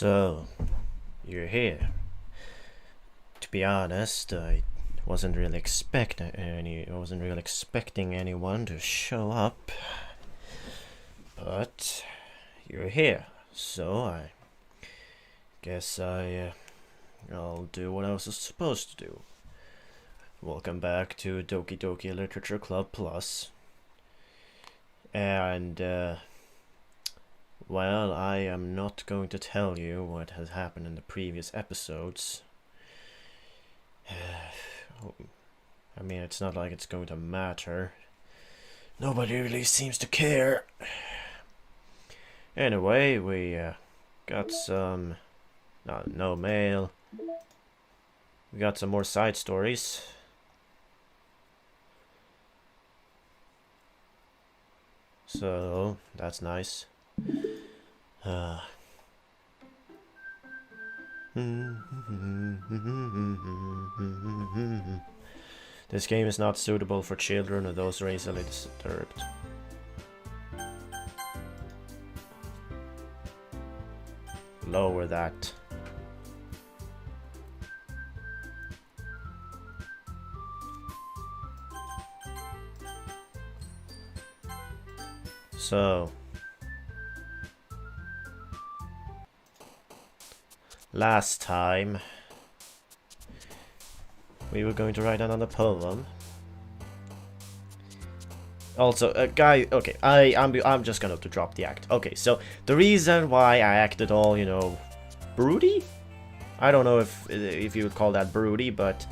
So, you're here. To be honest, I wasn't really expecting anyone to show up. But you're here, so I guess I'll do what I was supposed to do. Welcome back to Doki Literature Club Plus. And well, I am not going to tell you what has happened in the previous episodes. I mean, it's not like it's going to matter. Nobody really seems to care. Anyway, we got some... no mail. We got some more side stories. So, that's nice. This game is not suitable for children or those who are easily disturbed. Lower that. So, last time we were going to write another poem. Also, guy, okay, I'm just gonna have to drop the act. Okay, so the reason why I acted all, you know, broody? I don't know if you would call that broody, but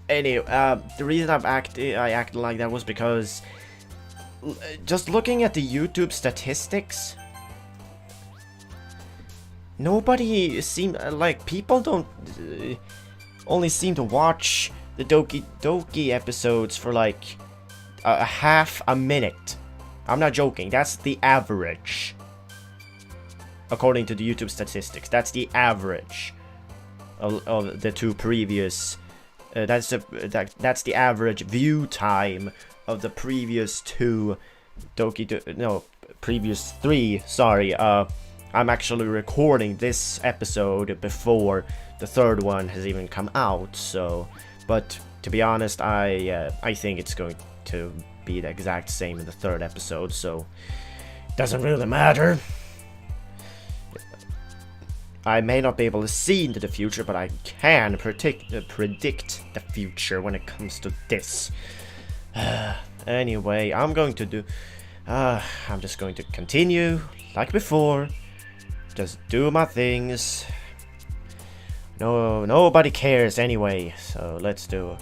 anyway, the reason I acted like that was because just looking at the YouTube statistics, nobody seem like people don't only seem to watch the Doki episodes for like a half a minute. I'm not joking. That's the average, according to the YouTube statistics. That's the average of the two previous. That's the average view time of the previous two previous three. Sorry. I'm actually recording this episode before the third one has even come out, so, but to be honest, I think it's going to be the exact same in the third episode, so it doesn't really matter. I may not be able to see into the future, but I can predict the future when it comes to this. Anyway, I'm just going to continue like before. Just do my things. Nobody cares anyway, so let's do it.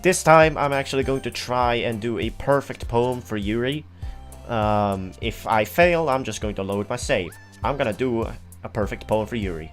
This time, I'm actually going to try and do a perfect poem for Yuri. If I fail, I'm just going to load my save. I'm gonna do a perfect poem for Yuri.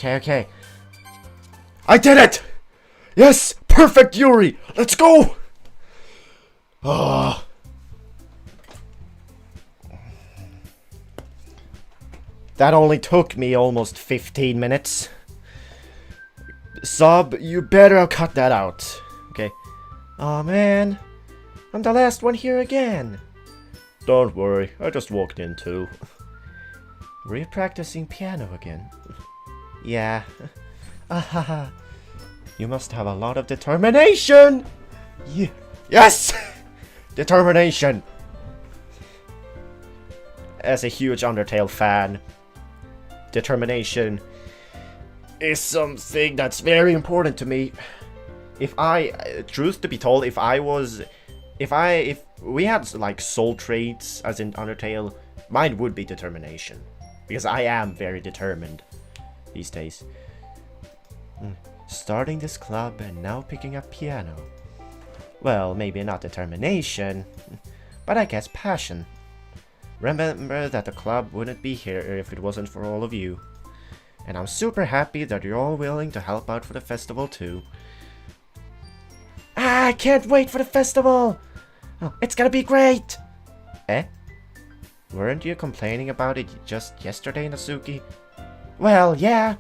Okay. I did it! Yes! Perfect, Yuri! Let's go! That only took me almost 15 minutes. Sub, you better cut that out. Okay. Aw, man. I'm the last one here again. Don't worry, I just walked in too. Were you practicing piano again? Yeah. Ahaha. You must have a lot of determination! Yes! Determination! As a huge Undertale fan, determination is something that's very important to me. if I, truth to be told, if we had like soul traits as in Undertale, mine would be determination, because I am very determined these days. Starting this club and now picking up piano. Well, maybe not determination, but I guess passion. Remember that the club wouldn't be here if it wasn't for all of you. And I'm super happy that you're all willing to help out for the festival too. Ah, I can't wait for the festival! Oh, it's gonna be great! Eh? Weren't you complaining about it just yesterday, Natsuki? Well, yeah.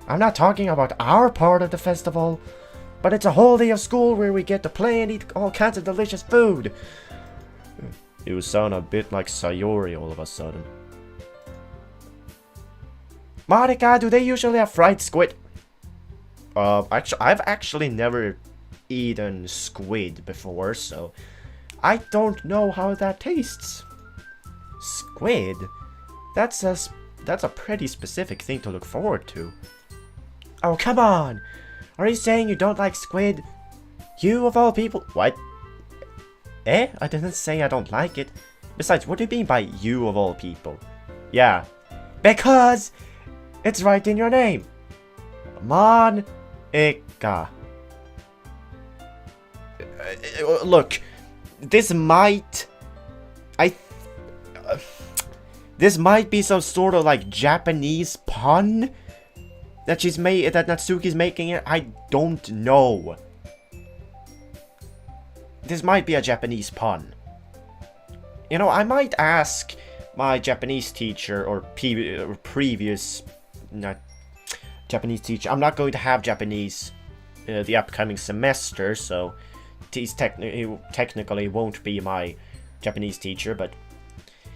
I'm not talking about our part of the festival, but it's a whole day of school where we get to play and eat all kinds of delicious food. You sound a bit like Sayori all of a sudden. Monica, do they usually have fried squid? I've actually never eaten squid before, so I don't know how that tastes. Squid? That's a pretty specific thing to look forward to. Oh, come on! Are you saying you don't like squid? You of all people— What? Eh? I didn't say I don't like it. Besides, what do you mean by you of all people? Yeah. Because it's right in your name. Monica. Look, this might be some sort of like Japanese pun that Natsuki's making it. I don't know. This might be a Japanese pun. You know, I might ask my Japanese teacher or previous Japanese teacher. I'm not going to have Japanese the upcoming semester, so he technically won't be my Japanese teacher, but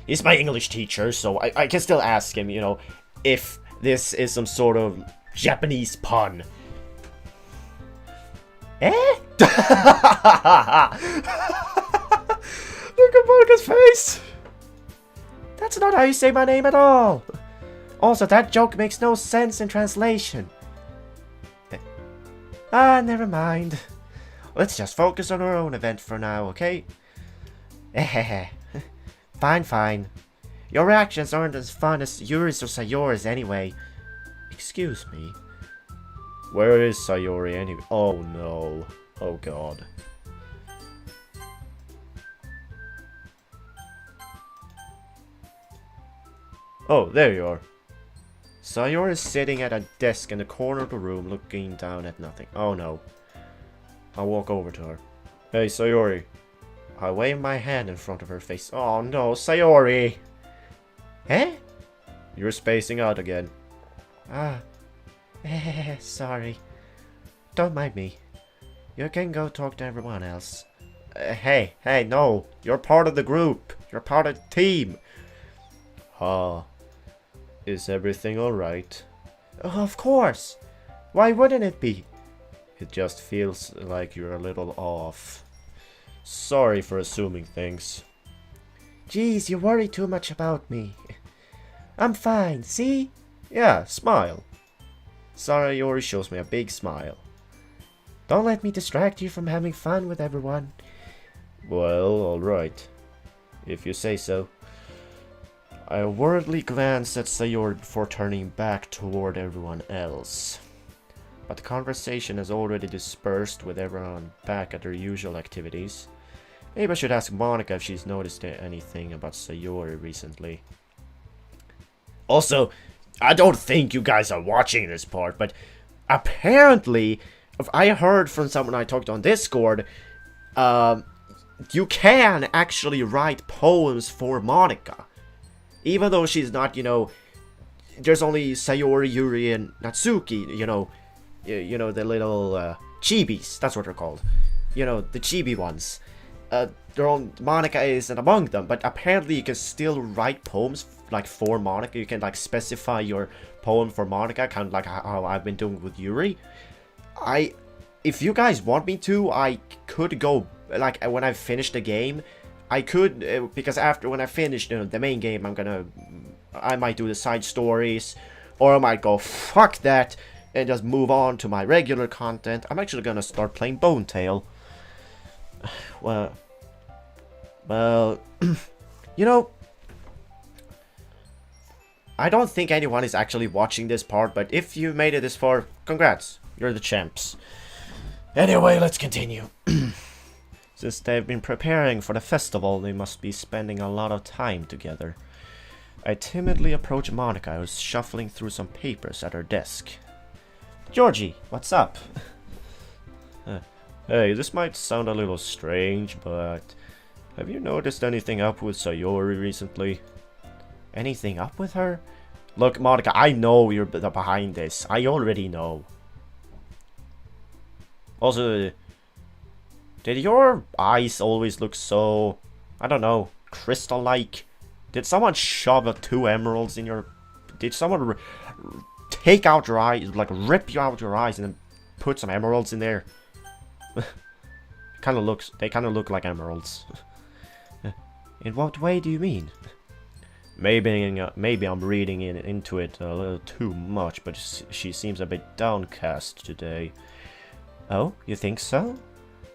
he's my English teacher, so I can still ask him, you know, if this is some sort of Japanese pun. Eh? Look at Monica's face! That's not how you say my name at all! Also, that joke makes no sense in translation. Ah, never mind. Let's just focus on our own event for now, okay? Fine. Your reactions aren't as fun as Yuri's or Sayori's anyway. Excuse me. Where is Sayori anyway? Oh no. Oh god. Oh, there you are. Sayori is sitting at a desk in the corner of the room looking down at nothing. Oh no. I'll walk over to her. Hey, Sayori. I wave my hand in front of her face. Oh no, Sayori! Eh? You're spacing out again. Ah. Sorry. Don't mind me. You can go talk to everyone else. Hey, no. You're part of the group. You're part of the team. Is everything alright? Oh, of course. Why wouldn't it be? It just feels like you're a little off. Sorry for assuming things. Jeez, you worry too much about me. I'm fine, see? Yeah, smile. Sayori shows me a big smile. Don't let me distract you from having fun with everyone. Well, alright. If you say so. I worriedly glanced at Sayori before turning back toward everyone else. But the conversation has already dispersed with everyone back at their usual activities. Maybe I should ask Monica if she's noticed anything about Sayori recently. Also, I don't think you guys are watching this part, but apparently, if I heard from someone I talked on Discord, you can actually write poems for Monica. Even though she's not, you know, there's only Sayori, Yuri, and Natsuki, you know, the little chibis, that's what they're called. You know, the chibi ones. Monica isn't among them, but apparently you can still write poems like for Monica. You can like specify your poem for Monica, kind of like how I've been doing with Yuri. If you guys want me to, I could go, like when I finish the game, I could, because after when I finish the main game, I might do the side stories, or I might go fuck that and just move on to my regular content, I'm actually gonna start playing Bone Tail. Well, you know, I don't think anyone is actually watching this part, but if you made it this far, congrats, you're the champs. Anyway, let's continue. Since they've been preparing for the festival, they must be spending a lot of time together. I timidly approach Monica, who's shuffling through some papers at her desk. Georgie, what's up? Hey, this might sound a little strange, but have you noticed anything up with Sayori recently? Anything up with her? Look, Monica, I know you're behind this. I already know. Also, did your eyes always look so, I don't know, crystal-like? Did someone shove 2 emeralds in your... Did someone take out your eyes, like rip you out your eyes and then put some emeralds in there? They kind of look like emeralds. In what way do you mean? Maybe I'm reading into it a little too much, but she seems a bit downcast today. Oh, you think so?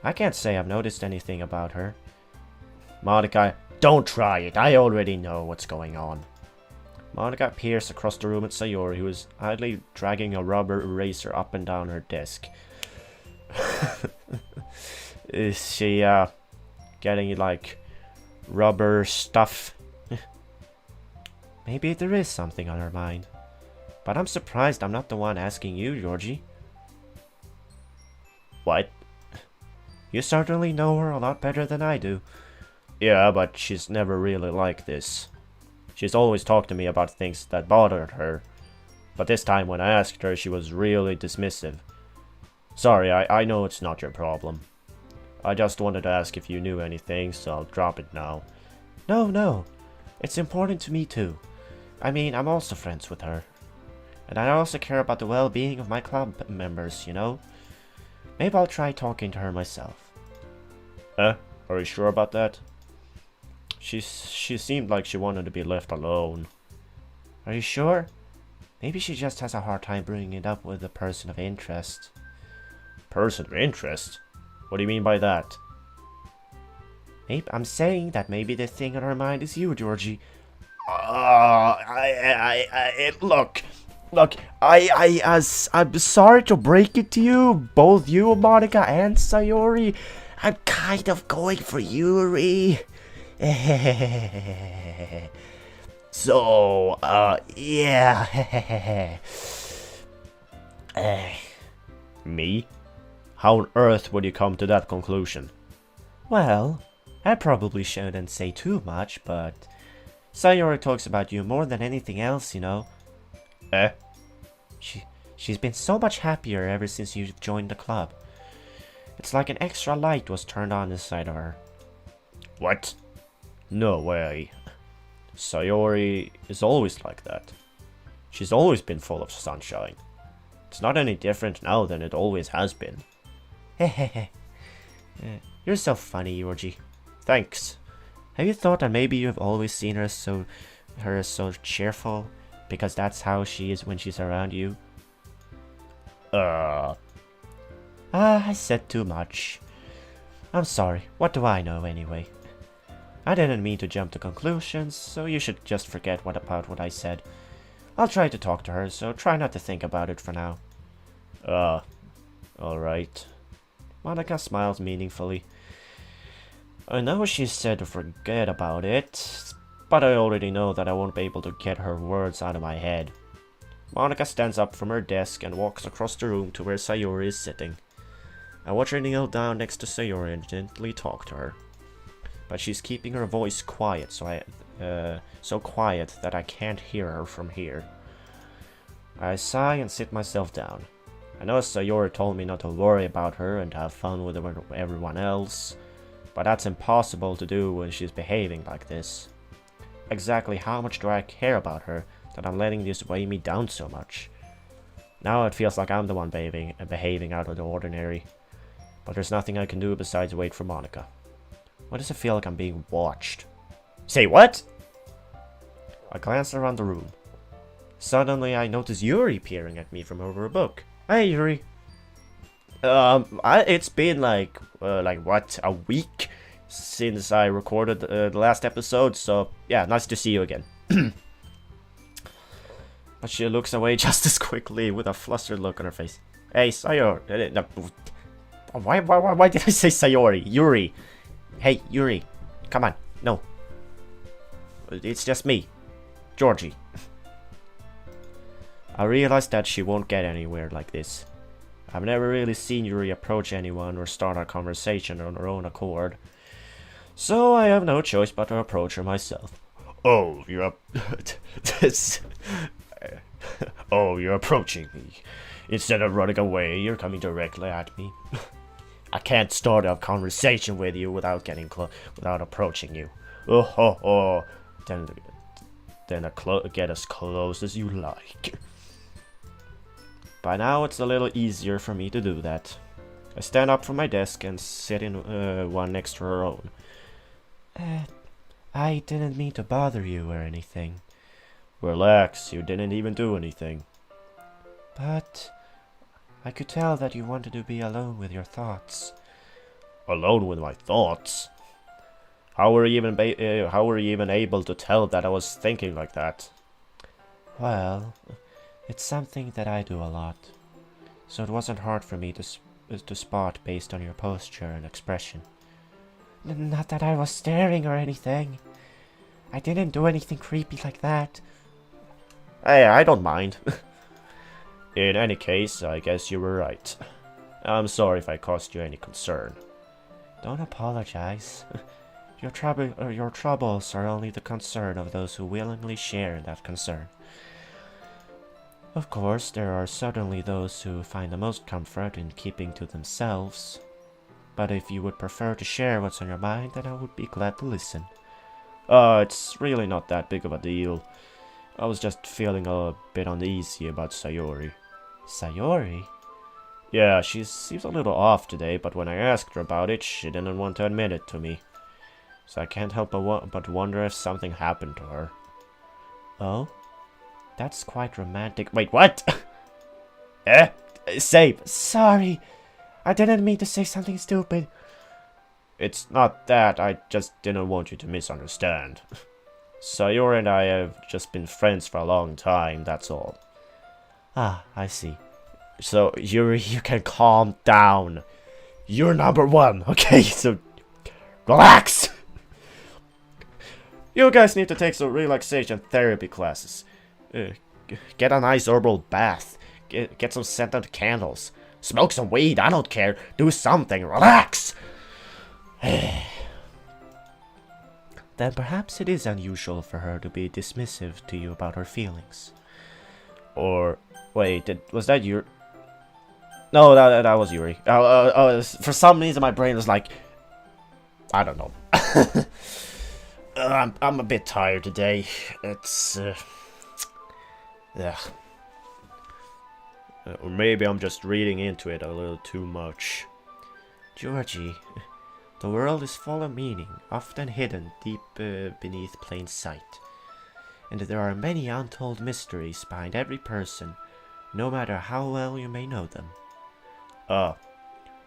I can't say I've noticed anything about her. Monica, don't try it. I already know what's going on. Monica peers across the room at Sayori, who is idly dragging a rubber eraser up and down her desk. Is she, getting, like, rubber stuff? Maybe there is something on her mind. But I'm surprised I'm not the one asking you, Georgie. What? You certainly know her a lot better than I do. Yeah, but she's never really like this. She's always talked to me about things that bothered her. But this time when I asked her, she was really dismissive. Sorry, I know it's not your problem. I just wanted to ask if you knew anything, so I'll drop it now. No. It's important to me too. I mean, I'm also friends with her. And I also care about the well-being of my club members, you know? Maybe I'll try talking to her myself. Are you sure about that? She seemed like she wanted to be left alone. Are you sure? Maybe she just has a hard time bringing it up with a person of interest. Person of interest? What do you mean by that? I'm saying that maybe the thing on her mind is you, Georgie. Look, I'm sorry to break it to you, both you, Monica, and Sayori. I'm kind of going for Yuri. So, yeah. Me? How on earth would you come to that conclusion? Well, I probably shouldn't say too much, but Sayori talks about you more than anything else, you know. She's been so much happier ever since you joined the club. It's like an extra light was turned on inside of her. What? No way. Sayori is always like that. She's always been full of sunshine. It's not any different now than it always has been. Hehehe. You're so funny, Georgie. Thanks. Have you thought that maybe you've always seen her so cheerful? Because that's how she is when she's around you? I said too much. I'm sorry. What do I know anyway? I didn't mean to jump to conclusions, so you should just forget about what I said. I'll try to talk to her, so try not to think about it for now. Alright. Monica smiles meaningfully. I know she said to forget about it, but I already know that I won't be able to get her words out of my head. Monica stands up from her desk and walks across the room to where Sayori is sitting. I watch her kneel down next to Sayori and gently talk to her. But she's keeping her voice quiet, so quiet that I can't hear her from here. I sigh and sit myself down. I know Sayori told me not to worry about her and have fun with everyone else, but that's impossible to do when she's behaving like this. Exactly how much do I care about her that I'm letting this weigh me down so much? Now it feels like I'm the one behaving out of the ordinary, but there's nothing I can do besides wait for Monica. Why does it feel like I'm being watched? Say what? I glance around the room. Suddenly I notice Yuri peering at me from over a book. Hey, Yuri. It's been like what, a week since I recorded the last episode, so yeah, nice to see you again. But she looks away just as quickly with a flustered look on her face. Hey, Sayori. Why did I say Sayori? Yuri. Hey, Yuri. Come on. No. It's just me. Georgie. I realized that she won't get anywhere like this. I've never really seen Yuri approach anyone or start a conversation on her own accord. So I have no choice but to approach her myself. Oh, you're up. Oh, you're approaching me. Instead of running away, you're coming directly at me. I can't start a conversation with you without without approaching you. Oh. Then get as close as you like. By now, it's a little easier for me to do that. I stand up from my desk and sit in one next to her own. I didn't mean to bother you or anything. Relax, you didn't even do anything. But I could tell that you wanted to be alone with your thoughts. Alone with my thoughts? How were you even able to tell that I was thinking like that? Well, it's something that I do a lot, so it wasn't hard for me to spot based on your posture and expression. Not that I was staring or anything. I didn't do anything creepy like that. Hey, I don't mind. In any case, I guess you were right. I'm sorry if I caused you any concern. Don't apologize. Your troubles are only the concern of those who willingly share that concern. Of course, there are certainly those who find the most comfort in keeping to themselves. But if you would prefer to share what's on your mind, then I would be glad to listen. It's really not that big of a deal. I was just feeling a bit uneasy about Sayori. Sayori? Yeah, she seems a little off today, but when I asked her about it, she didn't want to admit it to me. So I can't help but wonder if something happened to her. Oh? That's quite romantic. Wait, what? Save. Sorry. I didn't mean to say something stupid. It's not that. I just didn't want you to misunderstand. Sayori and I have just been friends for a long time, that's all. Ah, I see. So, Yuri, you can calm down. You're number one, okay? So, relax! You guys need to take some relaxation therapy classes. Get a nice herbal bath. Get some scented candles. Smoke some weed, I don't care. Do something, relax! Then perhaps it is unusual for her to be dismissive to you about her feelings. Or, wait, was that Yuri? No, that was Yuri. For some reason my brain was like, I don't know. I'm a bit tired today. It's, yeah. Or maybe I'm just reading into it a little too much. Georgie, the world is full of meaning, often hidden deep beneath plain sight. And there are many untold mysteries behind every person, no matter how well you may know them. Ah,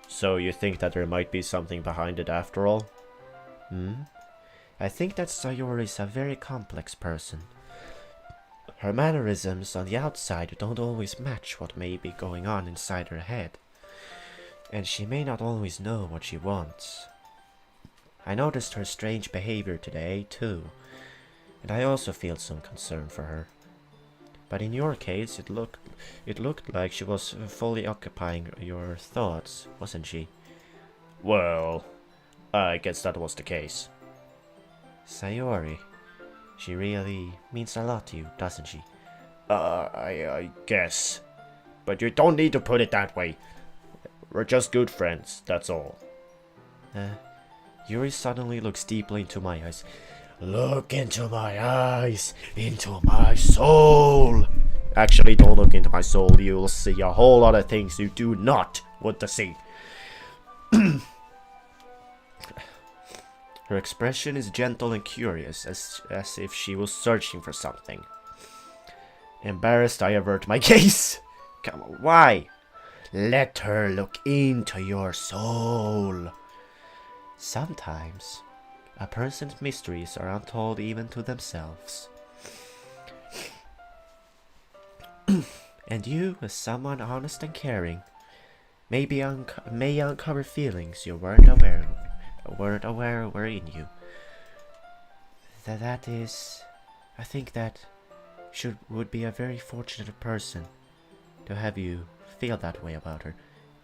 so you think that there might be something behind it after all? I think that Sayori's a very complex person. Her mannerisms on the outside don't always match what may be going on inside her head. And she may not always know what she wants. I noticed her strange behavior today, too. And I also feel some concern for her. But in your case, it looked like she was fully occupying your thoughts, wasn't she? Well, I guess that was the case. Sayori, she really means a lot to you, doesn't she? I guess. But you don't need to put it that way. We're just good friends, that's all. Yuri suddenly looks deeply into my eyes. Look into my eyes, into my soul. Actually, don't look into my soul. You'll see a whole lot of things you do not want to see. Her expression is gentle and curious, as if she was searching for something. Embarrassed, I avert my gaze. Come on, why? Let her look into your soul. Sometimes, a person's mysteries are untold even to themselves. And you, as someone honest and caring, may uncover feelings you weren't aware were in you. That is, I think that would be a very fortunate person to have you feel that way about her.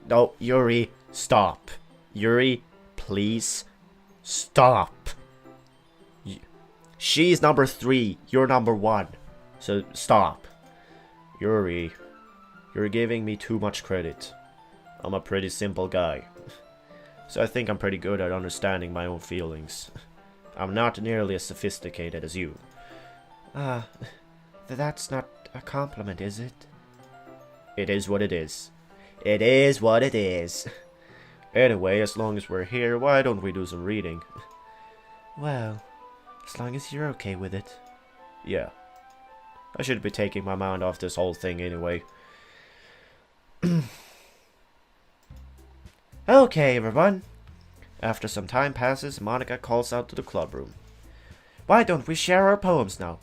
No, Yuri, stop. Yuri, please, stop. She's number 3, you're number 1. So, stop. Yuri, you're giving me too much credit. I'm a pretty simple guy. So I think I'm pretty good at understanding my own feelings. I'm not nearly as sophisticated as you. That's not a compliment, is it? It is what it is. It is what it is. Anyway, as long as we're here, why don't we do some reading? Well, as long as you're okay with it. Yeah. I should be taking my mind off this whole thing anyway. Okay, everyone. After some time passes, Monica calls out to the club room. Why don't we share our poems now?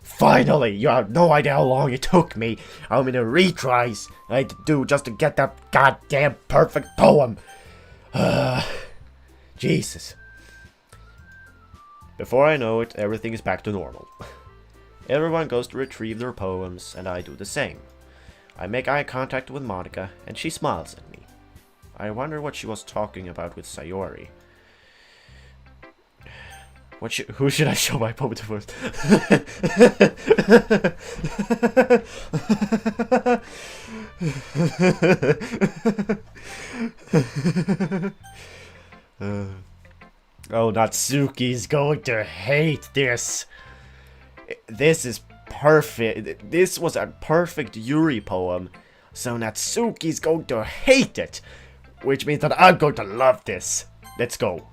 Finally! You have no idea how long it took me. How many retries I had to do just to get that goddamn perfect poem. Jesus. Before I know it, everything is back to normal. Everyone goes to retrieve their poems, and I do the same. I make eye contact with Monica, and she smiles at me. I wonder what she was talking about with Sayori. Who should I show my poem to first? Oh, Natsuki's going to hate this. This is perfect. This was a perfect Yuri poem, so Natsuki's going to hate it, which means that I'm going to love this. Let's go.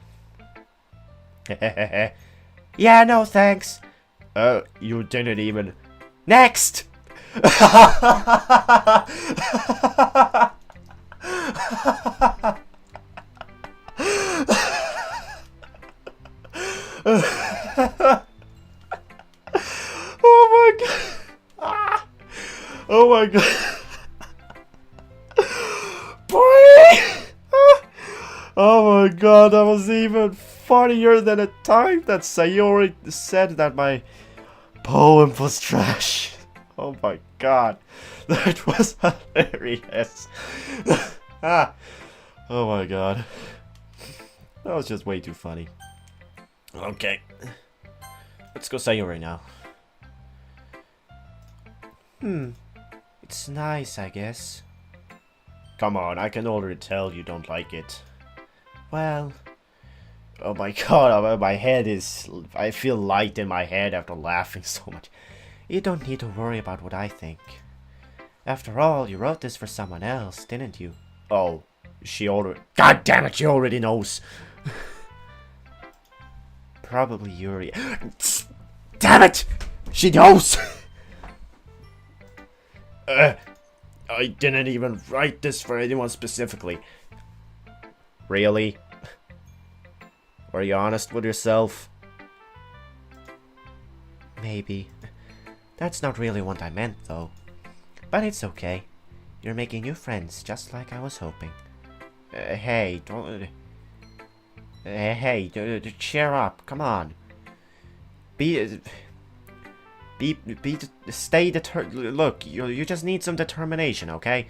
Yeah, no thanks. You didn't even... Next! Oh my god. Oh my god. Oh my god, that was even funnier than the time that Sayori said that my poem was trash. Oh my god. That was hilarious. Oh my god. That was just way too funny. Okay. Let's go Sayori now. It's nice, I guess. Come on, I can already tell you don't like it. Well... Oh my god, my head is... I feel light in my head after laughing so much. You don't need to worry about what I think. After all, you wrote this for someone else, didn't you? Oh, she already... God damn it, she already knows! Probably Yuri. Damn it! She knows! I didn't even write this for anyone specifically. Really? Were you honest with yourself? Maybe. That's not really what I meant, though. But it's okay. You're making new friends, just like I was hoping. Hey, don't... Hey, cheer up, come on. Stay determined. Look, you just need some determination, okay?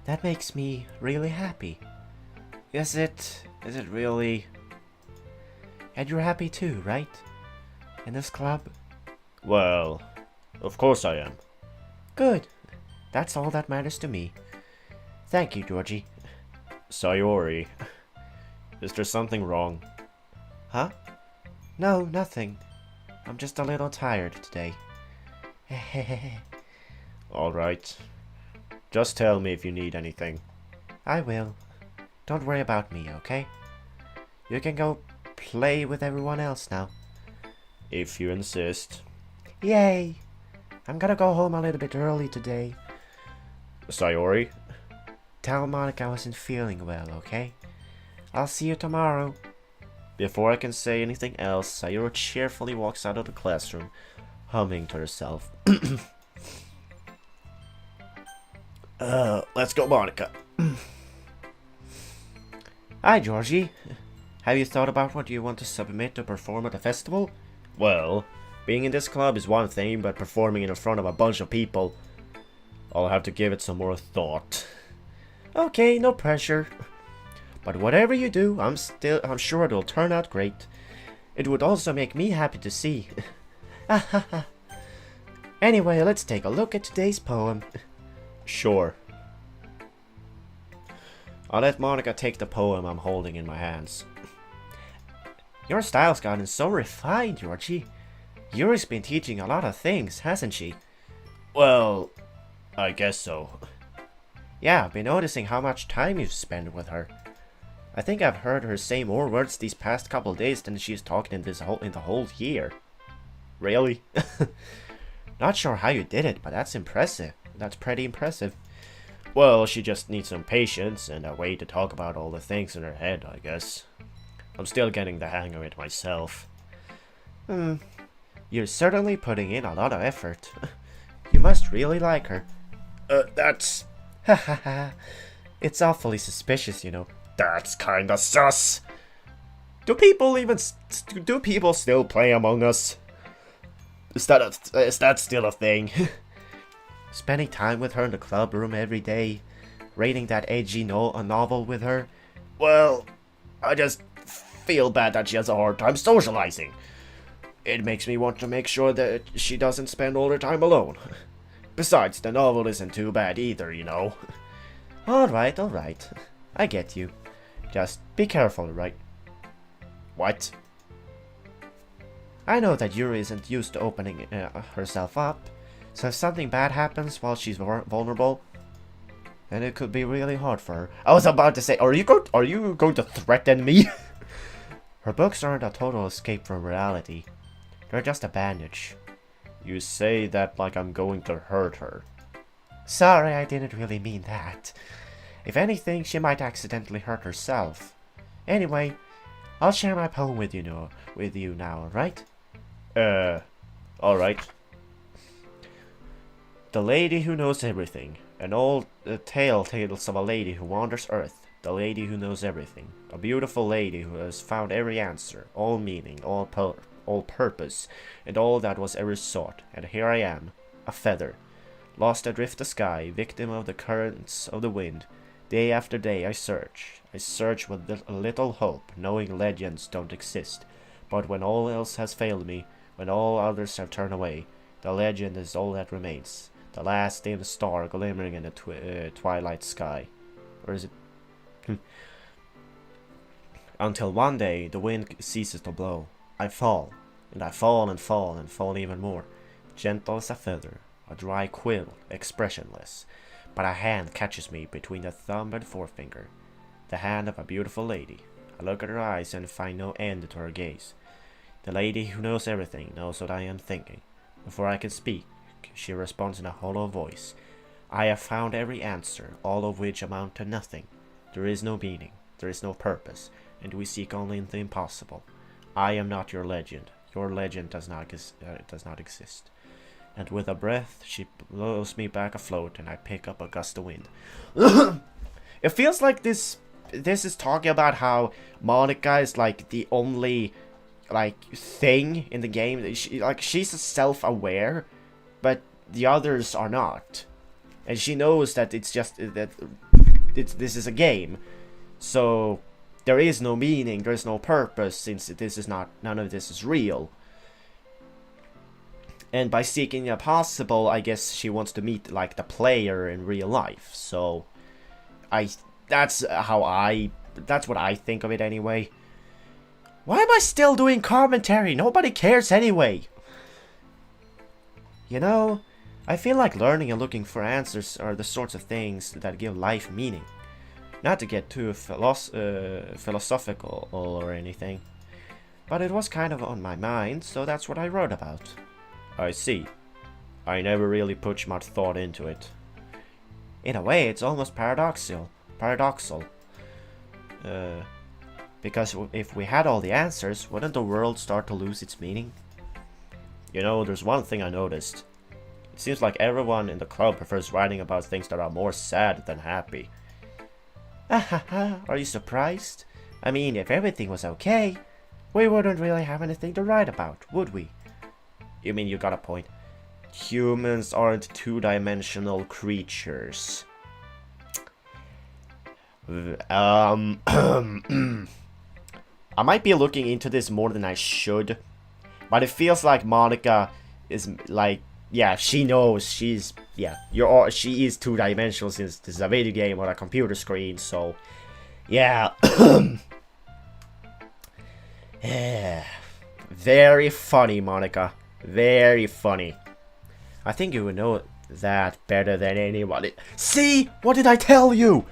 That makes me really happy. Is it really? And you're happy too, right? In this club? Well, of course I am. Good. That's all that matters to me. Thank you, Georgie. Sayori. Is there something wrong? Huh? No, nothing. I'm just a little tired today. Alright. Just tell me if you need anything. I will. Don't worry about me, okay? You can go play with everyone else now. If you insist. Yay! I'm gonna go home a little bit early today. Sayori? Tell Monica I wasn't feeling well, okay? I'll see you tomorrow. Before I can say anything else, Sayori cheerfully walks out of the classroom, humming to herself. Let's go, Monica. Hi, Georgie. Have you thought about what you want to submit to perform at the festival? Well, being in this club is one thing, but performing in front of a bunch of people, I'll have to give it some more thought. Okay, no pressure. But whatever you do, I'm sure it'll turn out great. It would also make me happy to see. Anyway, let's take a look at today's poem. Sure. I'll let Monica take the poem I'm holding in my hands. Your style's gotten so refined, Georgie. Yuri's been teaching a lot of things, hasn't she? Well, I guess so. Yeah, I've been noticing how much time you've spent with her. I think I've heard her say more words these past couple days than she's talked in the whole year. Really? Not sure how you did it, but that's impressive. That's pretty impressive. Well, she just needs some patience and a way to talk about all the things in her head, I guess. I'm still getting the hang of it myself. You're certainly putting in a lot of effort. You must really like her. That's... It's awfully suspicious, you know. That's kinda sus. Do people still play Among Us? Is that still a thing? Spending time with her in the club room every day, reading that edgy novel with her. Well, I just feel bad that she has a hard time socializing. It makes me want to make sure that she doesn't spend all her time alone. Besides, the novel isn't too bad either, you know. Alright. I get you. Just be careful, right? What? I know that Yuri isn't used to opening herself up, so if something bad happens while she's vulnerable, then it could be really hard for her. I was about to say, are you going to threaten me? Her books aren't a total escape from reality. They're just a bandage. You say that like I'm going to hurt her. Sorry, I didn't really mean that. If anything, she might accidentally hurt herself. Anyway, I'll share my poem with you now, alright? Alright. The lady who knows everything. An old tale tells of a lady who wanders Earth. The lady who knows everything. A beautiful lady who has found every answer, all meaning, all purpose, and all that was ever sought. And here I am, a feather, lost adrift the sky, victim of the currents of the wind. Day after day I search with little hope, knowing legends don't exist. But when all else has failed me, when all others have turned away, the legend is all that remains. The last dim star glimmering in the twilight sky. Or is it? Until one day the wind ceases to blow. I fall, and I fall and fall and fall even more. Gentle as a feather, a dry quill, expressionless. But a hand catches me between the thumb and forefinger. The hand of a beautiful lady. I look at her eyes and find no end to her gaze. The lady who knows everything knows what I am thinking. Before I can speak, she responds in a hollow voice. I have found every answer, all of which amount to nothing. There is no meaning, there is no purpose, and we seek only the impossible. I am not your legend. Your legend does not exist. And with a breath, she blows me back afloat, and I pick up a gust of wind. It feels like this is talking about how Monica is like the only thing in the game. She's self-aware, but the others are not, and she knows that it's just that this is a game, so there is no meaning, there is no purpose, since none of this is real. And by seeking the impossible, I guess she wants to meet like the player in real life. So that's what I think of it anyway. Why am I still doing commentary? Nobody cares anyway. You know, I feel like learning and looking for answers are the sorts of things that give life meaning. Not to get too philosophical or anything, but it was kind of on my mind, so that's what I wrote about. I see. I never really put much thought into it. In a way, it's almost paradoxical. Because if we had all the answers, wouldn't the world start to lose its meaning? You know, there's one thing I noticed. It seems like everyone in the club prefers writing about things that are more sad than happy. Are you surprised? I mean, if everything was okay, we wouldn't really have anything to write about, would we? You mean you got a point? Humans aren't two-dimensional creatures. I might be looking into this more than I should, but it feels like Monica is like, yeah, she knows she is two-dimensional since this is a video game on a computer screen, so yeah. Very funny, Monica. Very funny. I think you would know that better than anybody. See? What did I tell you?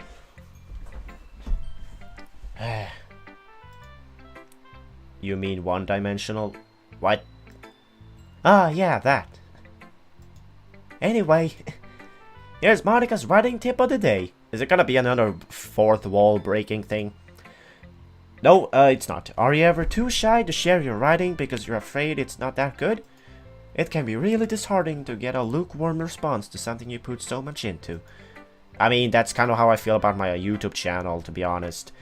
You mean one-dimensional? What? Ah, yeah, that. Anyway, here's Monica's writing tip of the day. Is it gonna be another fourth wall breaking thing? No, it's not. Are you ever too shy to share your writing because you're afraid it's not that good? It can be really disheartening to get a lukewarm response to something you put so much into. I mean, that's kind of how I feel about my YouTube channel, to be honest.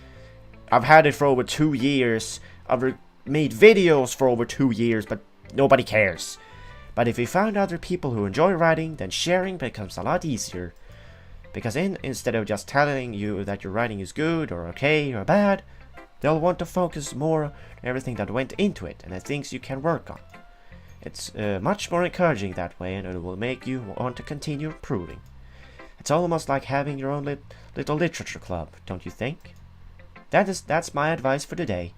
I've had it for over 2 years. I've made videos for over 2 years, but nobody cares. But if you find other people who enjoy writing, then sharing becomes a lot easier. Because instead of just telling you that your writing is good or okay or bad, they'll want to focus more on everything that went into it and the things you can work on. It's much more encouraging that way, and it will make you want to continue improving. It's almost like having your own little literature club, don't you think? That's my advice for today.